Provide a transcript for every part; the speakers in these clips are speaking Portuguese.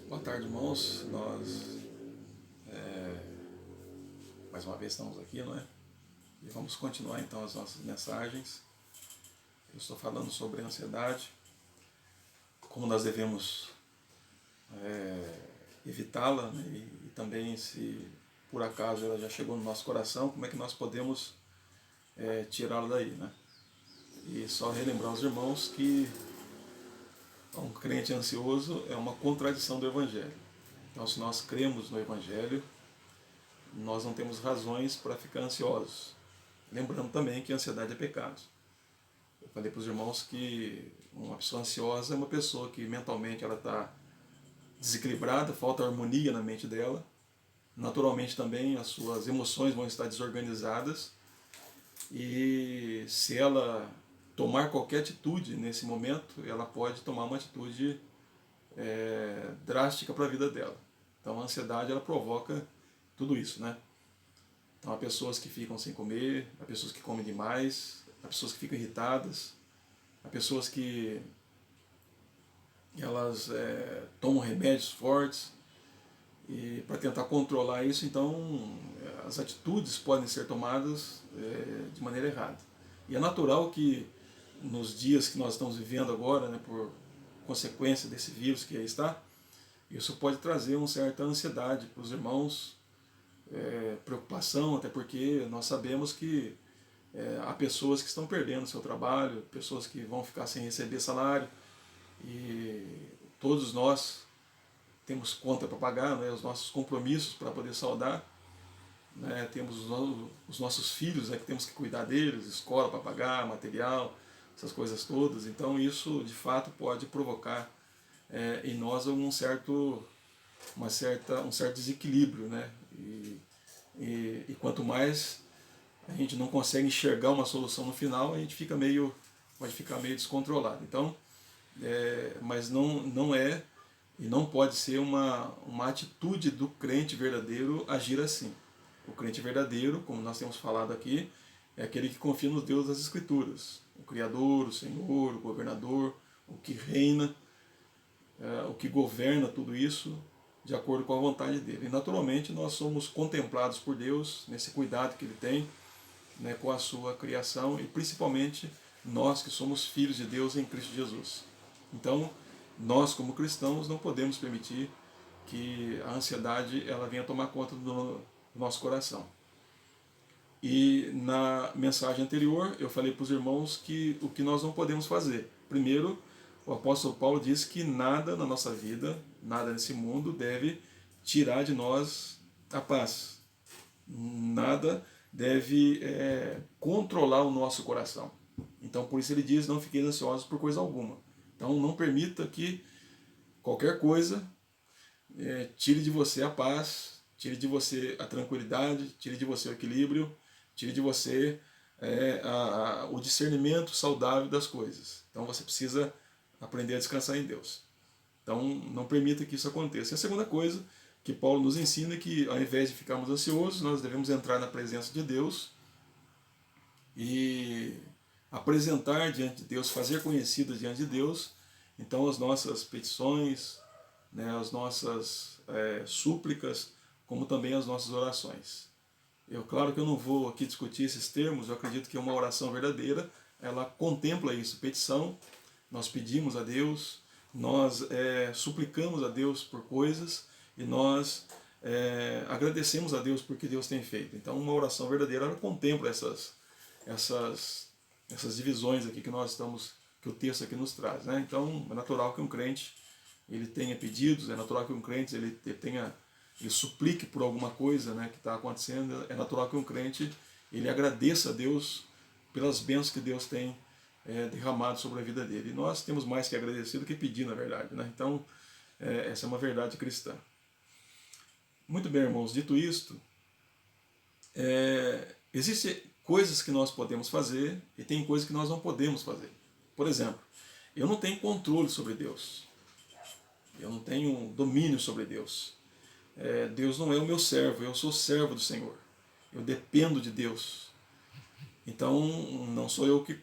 Boa tarde, irmãos. Nós mais uma vez estamos aqui, não é? E vamos continuar então as nossas mensagens. Eu estou falando sobre a ansiedade, como nós devemos evitá-la, né? E também, se por acaso ela já chegou no nosso coração, como é que nós podemos tirá-la daí, né? E só relembrar aos irmãos que um crente ansioso é uma contradição do Evangelho. Então, se nós cremos no Evangelho, nós não temos razões para ficar ansiosos. Lembrando também que a ansiedade é pecado. Eu falei para os irmãos que uma pessoa ansiosa é uma pessoa que mentalmente ela está desequilibrada, falta harmonia na mente dela. Naturalmente também as suas emoções vão estar desorganizadas. E se ela tomar qualquer atitude nesse momento, ela pode tomar uma atitude drástica para a vida dela. Então a ansiedade ela provoca tudo isso, né? Então há pessoas que ficam sem comer, há pessoas que comem demais, há pessoas que ficam irritadas, há pessoas que elas tomam remédios fortes e para tentar controlar isso, então as atitudes podem ser tomadas de maneira errada. E é natural que nos dias que nós estamos vivendo agora, né, por consequência desse vírus que aí está, isso pode trazer uma certa ansiedade para os irmãos, preocupação, até porque nós sabemos que há pessoas que estão perdendo seu trabalho, pessoas que vão ficar sem receber salário, e todos nós temos conta para pagar, né, os nossos compromissos para poder saldar, né, temos os nossos filhos, né, que temos que cuidar deles, escola para pagar, material, essas coisas todas. Então isso de fato pode provocar em nós um certo desequilíbrio, né? E quanto mais a gente não consegue enxergar uma solução no final, a gente pode ficar meio descontrolado. Então, mas não é e não pode ser uma atitude do crente verdadeiro agir assim. O crente verdadeiro, como nós temos falado aqui, é aquele que confia no Deus das Escrituras, o Criador, o Senhor, o Governador, o que reina, o que governa tudo isso de acordo com a vontade dele. E naturalmente nós somos contemplados por Deus nesse cuidado que ele tem, né, com a sua criação, e principalmente nós que somos filhos de Deus em Cristo Jesus. Então, nós como cristãos não podemos permitir que a ansiedade ela venha tomar conta do nosso coração. E na mensagem anterior eu falei para os irmãos que o que nós não podemos fazer. Primeiro, o apóstolo Paulo diz que nada na nossa vida, nada nesse mundo deve tirar de nós a paz. Nada deve controlar o nosso coração. Então por isso ele diz, não fiqueis ansiosos por coisa alguma. Então não permita que qualquer coisa tire de você a paz, tire de você a tranquilidade, tire de você o equilíbrio, tire de você o discernimento saudável das coisas. Então você precisa aprender a descansar em Deus. Então não permita que isso aconteça. E a segunda coisa que Paulo nos ensina é que ao invés de ficarmos ansiosos, nós devemos entrar na presença de Deus e apresentar diante de Deus, fazer conhecidas diante de Deus, então as nossas petições, né, as nossas súplicas, como também as nossas orações. Claro que eu não vou aqui discutir esses termos, eu acredito que uma oração verdadeira, ela contempla isso, petição, nós pedimos a Deus, nós suplicamos a Deus por coisas e nós agradecemos a Deus por que Deus tem feito. Então uma oração verdadeira, ela contempla essas divisões aqui que o texto aqui nos traz, né? Então é natural que um crente ele tenha pedidos, é natural que um crente ele suplique por alguma coisa, né, que está acontecendo, é natural que um crente ele agradeça a Deus pelas bênçãos que Deus tem derramado sobre a vida dele. E nós temos mais que agradecer do que pedir, na verdade, né? Então essa é uma verdade cristã. Muito bem, irmãos, dito isto, existem coisas que nós podemos fazer e tem coisas que nós não podemos fazer. Por exemplo, eu não tenho controle sobre Deus. Eu não tenho domínio sobre Deus. Deus não é o meu servo, eu sou servo do Senhor. Eu dependo de Deus. Então, não sou eu que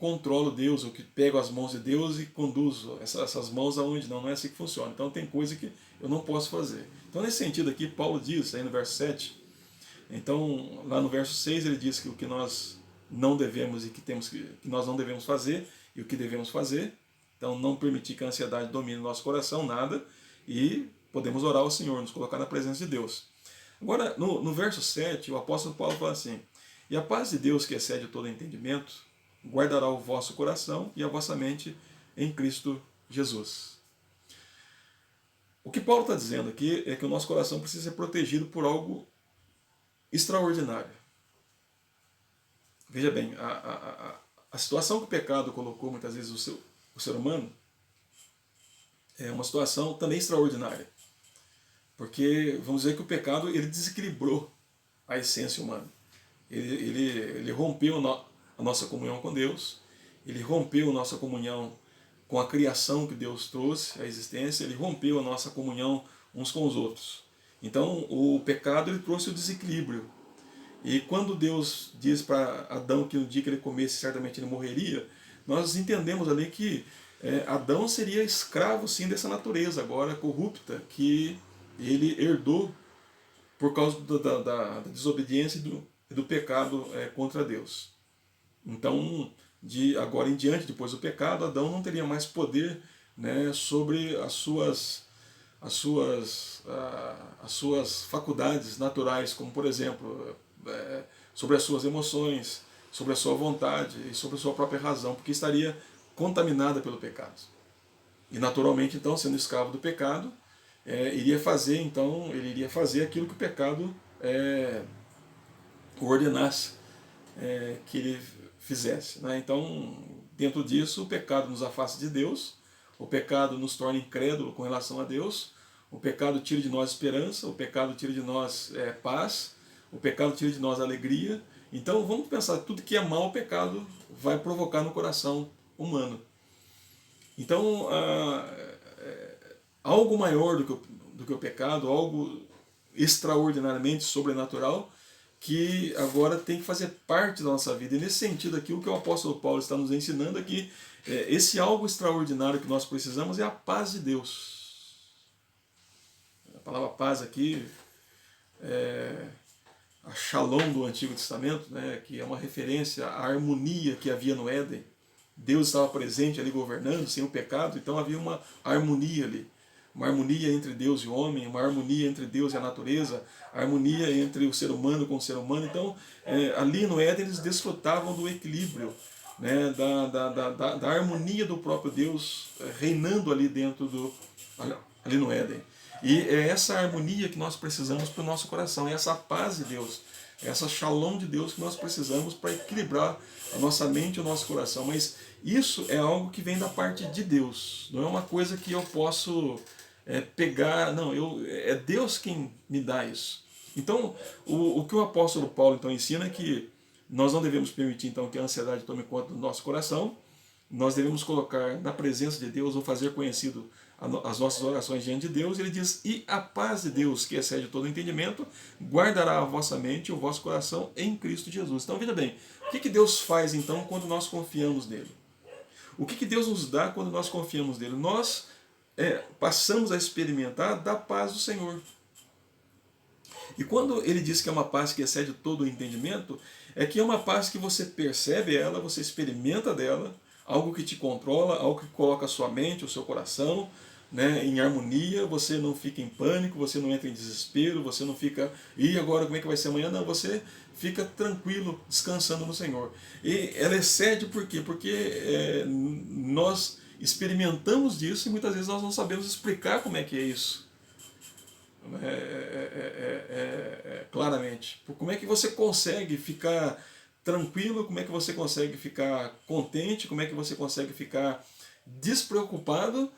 controlo Deus, ou que pego as mãos de Deus e conduzo essas mãos aonde não é assim que funciona. Então tem coisa que eu não posso fazer. Então nesse sentido aqui, Paulo diz aí no verso 7, então lá no verso 6 ele diz que o que nós não devemos e que nós não devemos fazer e o que devemos fazer. Então não permitir que a ansiedade domine o nosso coração, nada, e podemos orar ao Senhor, nos colocar na presença de Deus. Agora, no verso 7, o apóstolo Paulo fala assim: e a paz de Deus, que excede todo entendimento, guardará o vosso coração e a vossa mente em Cristo Jesus. O que Paulo está dizendo aqui é que o nosso coração precisa ser protegido por algo extraordinário. Veja bem, a situação que o pecado colocou muitas vezes o ser humano é uma situação também extraordinária. Porque vamos dizer que o pecado ele desequilibrou a essência humana. Ele rompeu a nossa comunhão com Deus, ele rompeu a nossa comunhão com a criação que Deus trouxe à existência, ele rompeu a nossa comunhão uns com os outros. Então o pecado ele trouxe o desequilíbrio. E quando Deus diz para Adão que no dia que ele comesse certamente ele morreria, nós entendemos ali que Adão seria escravo sim dessa natureza agora corrupta que ele herdou por causa da desobediência e do pecado contra Deus. Então, de agora em diante, depois do pecado, Adão não teria mais poder, né, sobre as suas faculdades naturais, como por exemplo, sobre as suas emoções, sobre a sua vontade e sobre a sua própria razão, porque estaria contaminada pelo pecado. E naturalmente, então, sendo escravo do pecado, ele iria fazer aquilo que o pecado ordenasse que ele fizesse. Né? Então, dentro disso, o pecado nos afasta de Deus, o pecado nos torna incrédulo com relação a Deus, o pecado tira de nós esperança, o pecado tira de nós paz, o pecado tira de nós alegria. Então, vamos pensar, tudo que é mal, o pecado vai provocar no coração humano. Então, algo maior do que o pecado, algo extraordinariamente sobrenatural, que agora tem que fazer parte da nossa vida. E nesse sentido aqui, o que o apóstolo Paulo está nos ensinando é que esse algo extraordinário que nós precisamos é a paz de Deus. A palavra paz aqui a Shalom do Antigo Testamento, né, que é uma referência à harmonia que havia no Éden. Deus estava presente ali governando, sem o pecado, então havia uma harmonia ali. Uma harmonia entre Deus e o homem, uma harmonia entre Deus e a natureza, harmonia entre o ser humano com o ser humano. Então, ali no Éden, eles desfrutavam do equilíbrio, né, da harmonia do próprio Deus reinando ali ali no Éden. E é essa harmonia que nós precisamos para o nosso coração, é essa paz de Deus, é essa shalom de Deus que nós precisamos para equilibrar a nossa mente e o nosso coração. Mas isso é algo que vem da parte de Deus, não é uma coisa que eu posso pegar, não, é Deus quem me dá isso. Então, o que o apóstolo Paulo então ensina é que nós não devemos permitir então que a ansiedade tome conta do nosso coração, nós devemos colocar na presença de Deus ou fazer conhecido as nossas orações diante de Deus. Ele diz: e a paz de Deus, que excede todo entendimento, guardará a vossa mente e o vosso coração em Cristo Jesus. Então, veja bem, o que Deus faz então quando nós confiamos nele? O que Deus nos dá quando nós confiamos nele? Nós passamos a experimentar da paz do Senhor. E quando ele diz que é uma paz que excede todo o entendimento, é que é uma paz que você percebe ela, você experimenta dela, algo que te controla, algo que coloca a sua mente, o seu coração, né, em harmonia, você não fica em pânico, você não entra em desespero, você não fica, e agora como é que vai ser amanhã? Não, você fica tranquilo, descansando no Senhor. E ela excede por quê? Porque nós experimentamos disso e muitas vezes nós não sabemos explicar como é que é isso. Claramente. Como é que você consegue ficar tranquilo, como é que você consegue ficar contente, como é que você consegue ficar despreocupado,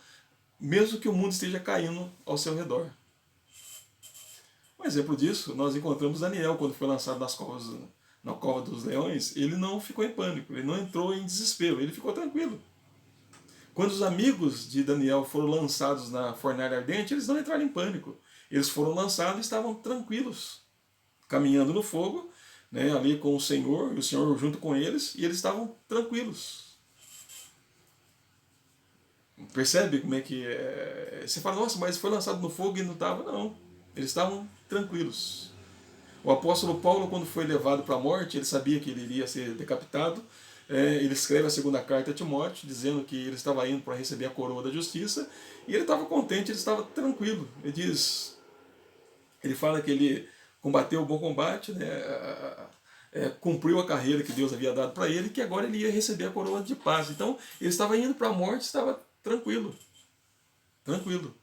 mesmo que o mundo esteja caindo ao seu redor. Um exemplo disso, nós encontramos Daniel, quando foi lançado na cova dos leões, ele não ficou em pânico, ele não entrou em desespero, ele ficou tranquilo. Quando os amigos de Daniel foram lançados na fornalha ardente, eles não entraram em pânico. Eles foram lançados e estavam tranquilos, caminhando no fogo, né, ali com o Senhor, e o Senhor junto com eles, e eles estavam tranquilos. Percebe como é que é? Você fala, nossa, mas foi lançado no fogo e não estava. Não, eles estavam tranquilos. O apóstolo Paulo, quando foi levado para a morte, ele sabia que ele iria ser decapitado. Ele escreve a segunda carta a Timóteo, dizendo que ele estava indo para receber a coroa da justiça, e ele estava contente, ele estava tranquilo. Ele fala que ele combateu o bom combate, né, cumpriu a carreira que Deus havia dado para ele, que agora ele ia receber a coroa de paz. Então ele estava indo para a morte, estava tranquilo, tranquilo.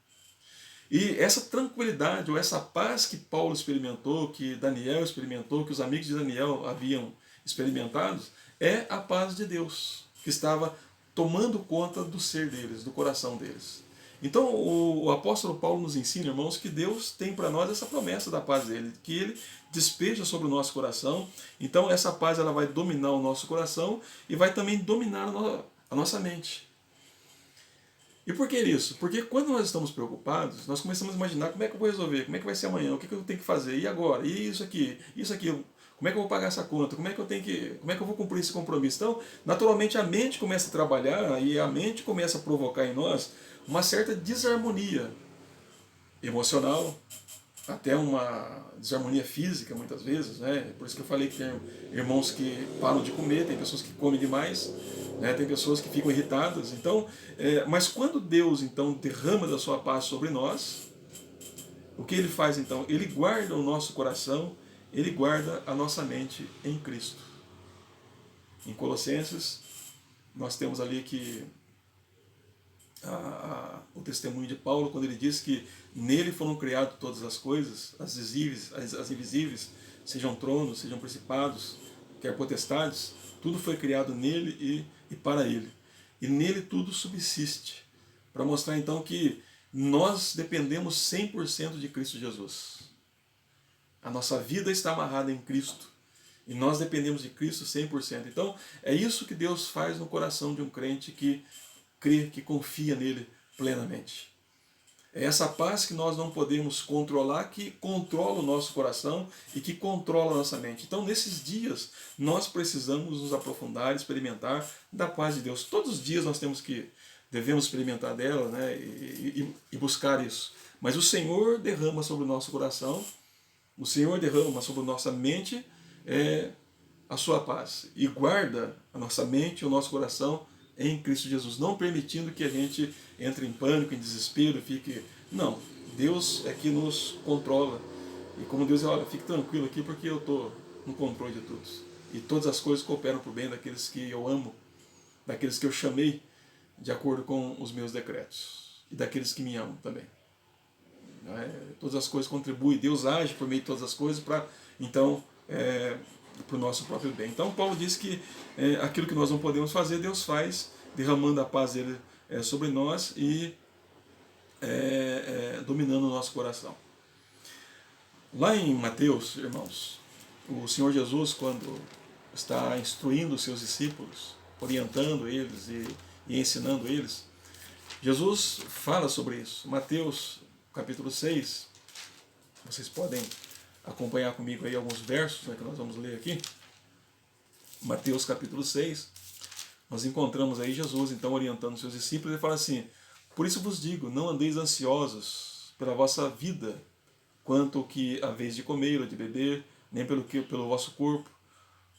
E essa tranquilidade, ou essa paz que Paulo experimentou, que Daniel experimentou, que os amigos de Daniel haviam experimentado, é a paz de Deus, que estava tomando conta do ser deles, do coração deles. Então o apóstolo Paulo nos ensina, irmãos, que Deus tem para nós essa promessa da paz dele, que ele despeja sobre o nosso coração. Então essa paz ela vai dominar o nosso coração e vai também dominar a nossa mente. E por que isso? Porque quando nós estamos preocupados, nós começamos a imaginar como é que eu vou resolver, como é que vai ser amanhã, o que eu tenho que fazer, e agora, e isso aqui, como é que eu vou pagar essa conta, como é que eu vou cumprir esse compromisso? Então, naturalmente a mente começa a trabalhar e a mente começa a provocar em nós uma certa desarmonia emocional, até uma desarmonia física muitas vezes, né? Por isso que eu falei que tem irmãos que param de comer, tem pessoas que comem demais, né? Tem pessoas que ficam irritadas. Então, mas quando Deus então derrama da sua paz sobre nós, o que ele faz então? Ele guarda o nosso coração, ele guarda a nossa mente em Cristo. Em Colossenses, nós temos ali que o testemunho de Paulo, quando ele diz que nele foram criadas todas as coisas, as visíveis, as invisíveis, sejam tronos, sejam principados, quer potestades, tudo foi criado nele e para ele. E nele tudo subsiste, para mostrar então que nós dependemos 100% de Cristo Jesus. A nossa vida está amarrada em Cristo. E nós dependemos de Cristo 100%. Então, é isso que Deus faz no coração de um crente que crê, que confia nele plenamente. É essa paz que nós não podemos controlar, que controla o nosso coração e que controla a nossa mente. Então, nesses dias, nós precisamos nos aprofundar, experimentar da paz de Deus. Todos os dias nós devemos experimentar dela, né, e buscar isso. Mas o Senhor derrama sobre o nosso coração, o Senhor derrama sobre a nossa mente a sua paz e guarda a nossa mente e o nosso coração em Cristo Jesus, não permitindo que a gente entre em pânico, em desespero, fique... Não, Deus é que nos controla. E como Deus diz, olha, fique tranquilo aqui porque eu estou no controle de tudo. E todas as coisas cooperam para o bem daqueles que eu amo, daqueles que eu chamei de acordo com os meus decretos. E daqueles que me amam também. Todas as coisas contribuem, Deus age por meio de todas as coisas para, então, para o nosso próprio bem. Então Paulo diz que aquilo que nós não podemos fazer, Deus faz, derramando a paz dele sobre nós e dominando o nosso coração. Lá em Mateus, irmãos, o Senhor Jesus, quando está instruindo os seus discípulos, orientando eles e ensinando eles, Jesus fala sobre isso. Mateus capítulo 6, vocês podem acompanhar comigo aí alguns versos, né, que nós vamos ler aqui. Mateus capítulo 6, nós encontramos aí Jesus então orientando seus discípulos. Ele fala assim: por isso vos digo, não andeis ansiosos pela vossa vida, quanto o que haveis de comer ou de beber, nem pelo vosso corpo,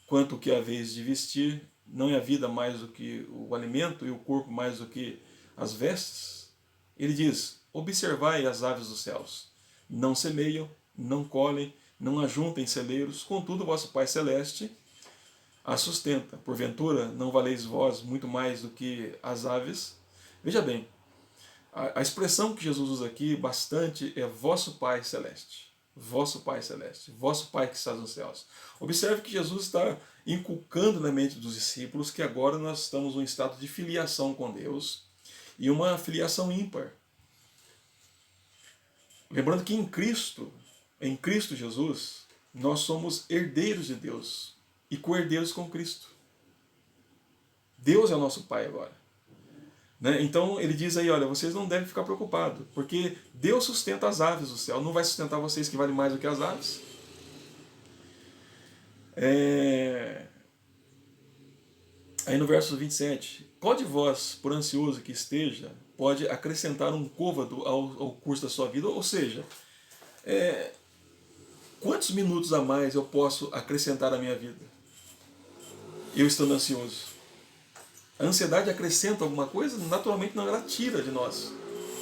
quanto o que haveis de vestir. Não é a vida mais do que o alimento e o corpo mais do que as vestes? Ele diz: observai as aves dos céus, não semeiam, não colhem, não ajuntem celeiros, contudo vosso Pai Celeste a sustenta. Porventura não valeis vós muito mais do que as aves? Veja bem, a expressão que Jesus usa aqui bastante é vosso Pai Celeste. Vosso Pai Celeste, vosso Pai que está nos céus. Observe que Jesus está inculcando na mente dos discípulos que agora nós estamos num estado de filiação com Deus e uma filiação ímpar. Lembrando que em Cristo Jesus, nós somos herdeiros de Deus e co-herdeiros com Cristo. Deus é o nosso Pai agora. Né? Então ele diz aí, olha, vocês não devem ficar preocupados, porque Deus sustenta as aves do céu, não vai sustentar vocês que valem mais do que as aves? Aí no verso 27, qual de vós, por ansioso que esteja, pode acrescentar um côvado ao curso da sua vida. Ou seja, quantos minutos a mais eu posso acrescentar à minha vida? Eu estando ansioso. A ansiedade acrescenta alguma coisa? Naturalmente não, ela tira de nós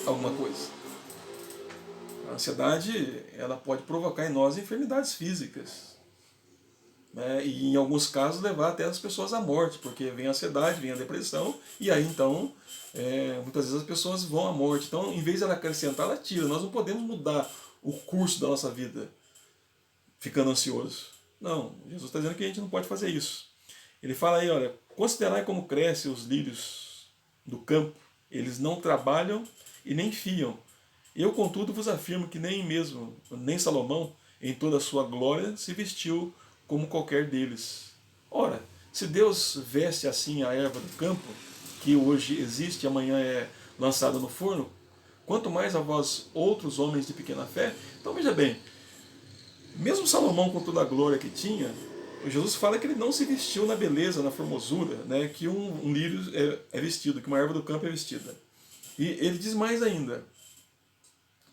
alguma coisa. A ansiedade, ela pode provocar em nós enfermidades físicas, né? E em alguns casos levar até as pessoas à morte, porque vem a ansiedade, vem a depressão, e aí então muitas vezes as pessoas vão à morte. Então, em vez de ela acrescentar, ela tira. Nós não podemos mudar o curso da nossa vida ficando ansioso. Não, Jesus está dizendo que a gente não pode fazer isso. Ele fala aí, olha, considerai como crescem os lírios do campo, eles não trabalham e nem fiam. Eu, contudo, vos afirmo que nem Salomão, em toda a sua glória, se vestiu como qualquer deles. Ora, se Deus veste assim a erva do campo, que hoje existe e amanhã é lançada no forno, quanto mais a vós, outros homens de pequena fé. Então veja bem, mesmo Salomão com toda a glória que tinha, Jesus fala que ele não se vestiu na beleza, na formosura, né, que um lírio é vestido, que uma erva do campo é vestida. E ele diz mais ainda,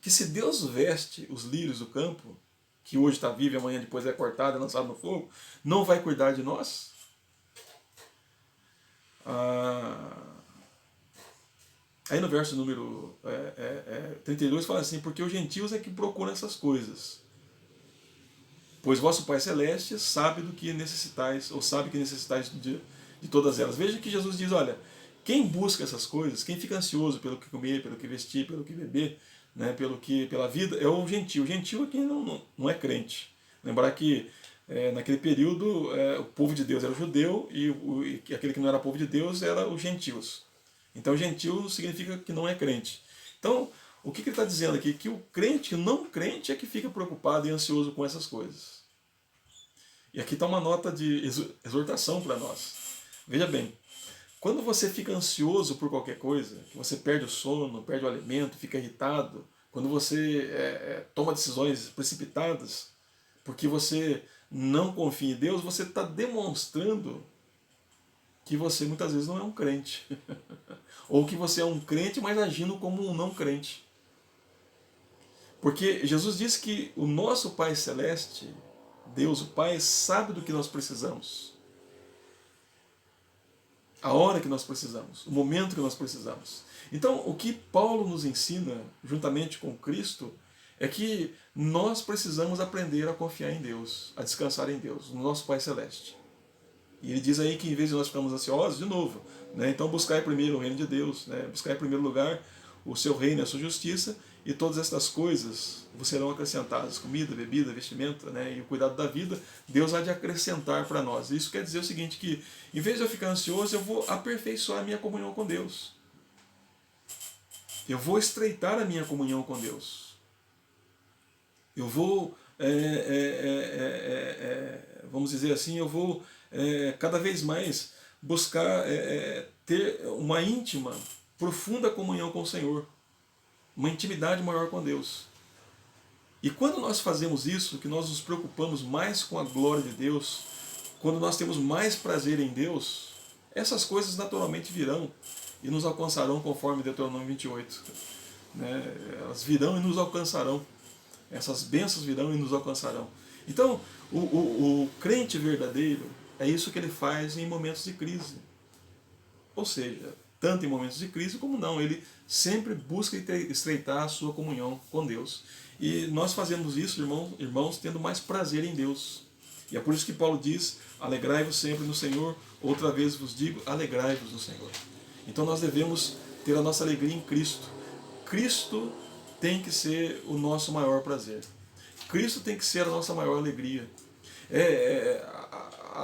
que se Deus veste os lírios do campo, que hoje está vivo e amanhã depois é cortado e lançado no fogo, não vai cuidar de nós? Aí no verso número 32 fala assim, porque os gentios é que procuram essas coisas, pois vosso Pai Celeste sabe do que necessitais, ou sabe que necessitais de todas elas. Veja que Jesus diz, olha, quem busca essas coisas, quem fica ansioso pelo que comer, pelo que vestir, pelo que beber, né, pela vida, é o gentio. O gentio é quem não é crente. Lembrar que naquele período o povo de Deus era o judeu e aquele que não era povo de Deus era os gentios. Então gentio significa que não é crente. Então, o que ele está dizendo aqui? Que o crente, o não crente, é que fica preocupado e ansioso com essas coisas. E aqui está uma nota de exortação para nós. Veja bem, quando você fica ansioso por qualquer coisa, que você perde o sono, perde o alimento, fica irritado, quando você toma decisões precipitadas, porque você não confia em Deus, você está demonstrando que você muitas vezes não é um crente. Ou que você é um crente, mas agindo como um não crente. Porque Jesus disse que o nosso Pai Celeste, Deus o Pai, sabe do que nós precisamos. A hora que nós precisamos, o momento que nós precisamos. Então, o que Paulo nos ensina, juntamente com Cristo, é que nós precisamos aprender a confiar em Deus, a descansar em Deus, no nosso Pai Celeste. E ele diz aí que em vez de nós ficarmos ansiosos, de novo, né, então buscai primeiro o reino de Deus, né, buscai em primeiro lugar o seu reino e a sua justiça, e todas estas coisas vos serão acrescentadas, comida, bebida, vestimenta, né, e o cuidado da vida, Deus há de acrescentar para nós. Isso quer dizer o seguinte, que em vez de eu ficar ansioso, eu vou aperfeiçoar a minha comunhão com Deus. Eu vou estreitar a minha comunhão com Deus. Eu vou, vamos dizer assim, eu vou cada vez mais buscar ter uma íntima, profunda comunhão com o Senhor, uma intimidade maior com Deus. E quando nós fazemos isso, que nós nos preocupamos mais com a glória de Deus, quando nós temos mais prazer em Deus, essas coisas naturalmente virão e nos alcançarão, conforme Deuteronômio 28. Né? Elas virão e nos alcançarão. Essas bênçãos virão e nos alcançarão. Então, o crente verdadeiro, é isso que ele faz em momentos de crise. Ou seja, tanto em momentos de crise como não, ele sempre busca estreitar a sua comunhão com Deus. E nós fazemos isso, irmãos, tendo mais prazer em Deus. E é por isso que Paulo diz, alegrai-vos sempre no Senhor, outra vez vos digo, alegrai-vos no Senhor. Então nós devemos ter a nossa alegria em Cristo. Cristo tem que ser o nosso maior prazer. Cristo tem que ser a nossa maior alegria.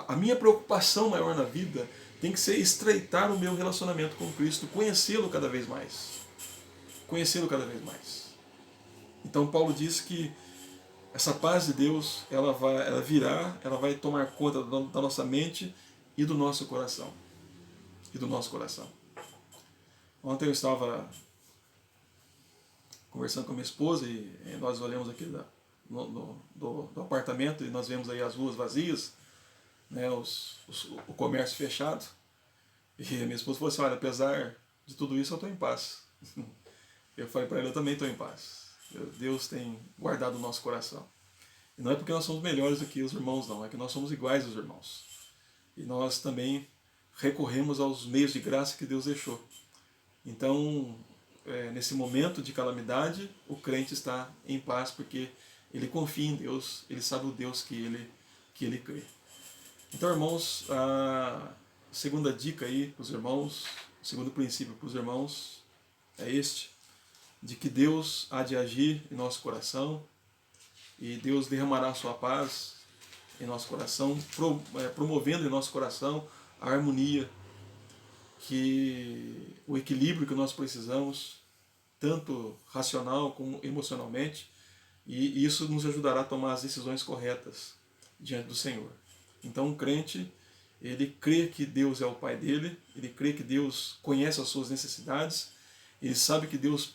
A minha preocupação maior na vida tem que ser estreitar o meu relacionamento com Cristo, conhecê-lo cada vez mais. Conhecê-lo cada vez mais. Então Paulo diz que essa paz de Deus, ela virá, ela vai tomar conta da nossa mente e do nosso coração. E do nosso coração. Ontem eu estava conversando com a minha esposa e nós olhamos aqui do apartamento e nós vemos aí as ruas vazias, né, o comércio fechado. E a minha esposa falou assim, olha, apesar de tudo isso eu estou em paz. Eu falei para ela, eu também estou em paz. Deus tem guardado o nosso coração. E não é porque nós somos melhores do que os irmãos, não. É que nós somos iguais aos irmãos. E nós também recorremos aos meios de graça que Deus deixou. Então, nesse momento de calamidade, o crente está em paz porque ele confia em Deus, ele sabe o Deus que ele crê. Então, irmãos, a segunda dica aí para os irmãos, o segundo princípio para os irmãos é este, de que Deus há de agir em nosso coração e Deus derramará a sua paz em nosso coração, promovendo em nosso coração a harmonia, o equilíbrio que nós precisamos, tanto racional como emocionalmente, e isso nos ajudará a tomar as decisões corretas diante do Senhor. Então o crente, ele crê que Deus é o Pai dele, ele crê que Deus conhece as suas necessidades, ele sabe que Deus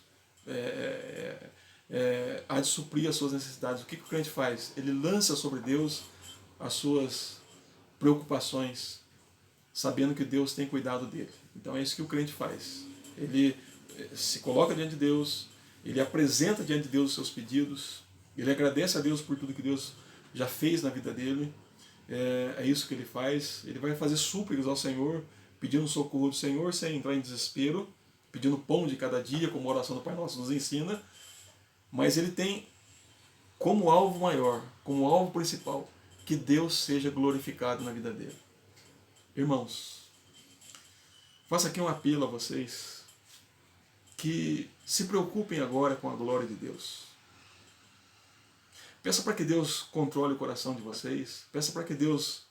há de suprir as suas necessidades. O que o crente faz? Ele lança sobre Deus as suas preocupações, sabendo que Deus tem cuidado dele. Então é isso que o crente faz. Ele se coloca diante de Deus, ele apresenta diante de Deus os seus pedidos, ele agradece a Deus por tudo que Deus já fez na vida dele. É isso que ele faz. Ele vai fazer súplicas ao Senhor, pedindo socorro do Senhor, sem entrar em desespero, pedindo pão de cada dia, como a oração do Pai Nosso nos ensina. Mas ele tem como alvo maior, como alvo principal, que Deus seja glorificado na vida dele. Irmãos, faço aqui um apelo a vocês que se preocupem agora com a glória de Deus. Peça para que Deus controle o coração de vocês, peça para que Deus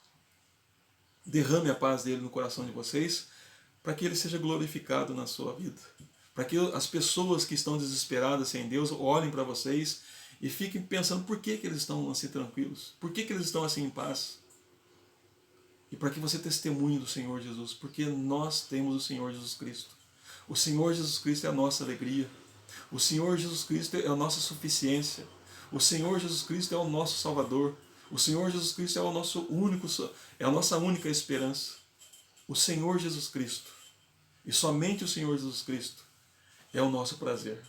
derrame a paz dele no coração de vocês, para que ele seja glorificado na sua vida. Para que as pessoas que estão desesperadas sem Deus olhem para vocês e fiquem pensando por que eles estão assim tranquilos, por que eles estão assim em paz. E para que você testemunhe do Senhor Jesus, porque nós temos o Senhor Jesus Cristo. O Senhor Jesus Cristo é a nossa alegria. O Senhor Jesus Cristo é a nossa suficiência. O Senhor Jesus Cristo é o nosso Salvador. O Senhor Jesus Cristo é a nossa única esperança. O Senhor Jesus Cristo, e somente o Senhor Jesus Cristo, é o nosso prazer.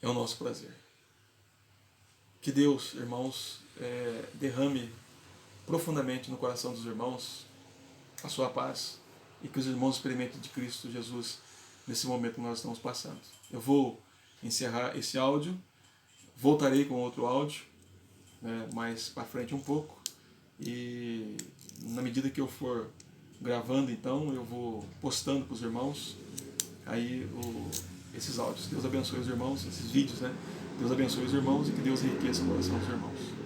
É o nosso prazer. Que Deus, irmãos, derrame profundamente no coração dos irmãos a sua paz e que os irmãos experimentem de Cristo Jesus nesse momento que nós estamos passando. Eu vou encerrar esse áudio, voltarei com outro áudio, mais para frente um pouco, e na medida que eu for gravando, então, eu vou postando para os irmãos aí esses áudios. Deus abençoe os irmãos, esses vídeos, né? Deus abençoe os irmãos e que Deus enriqueça o coração dos irmãos.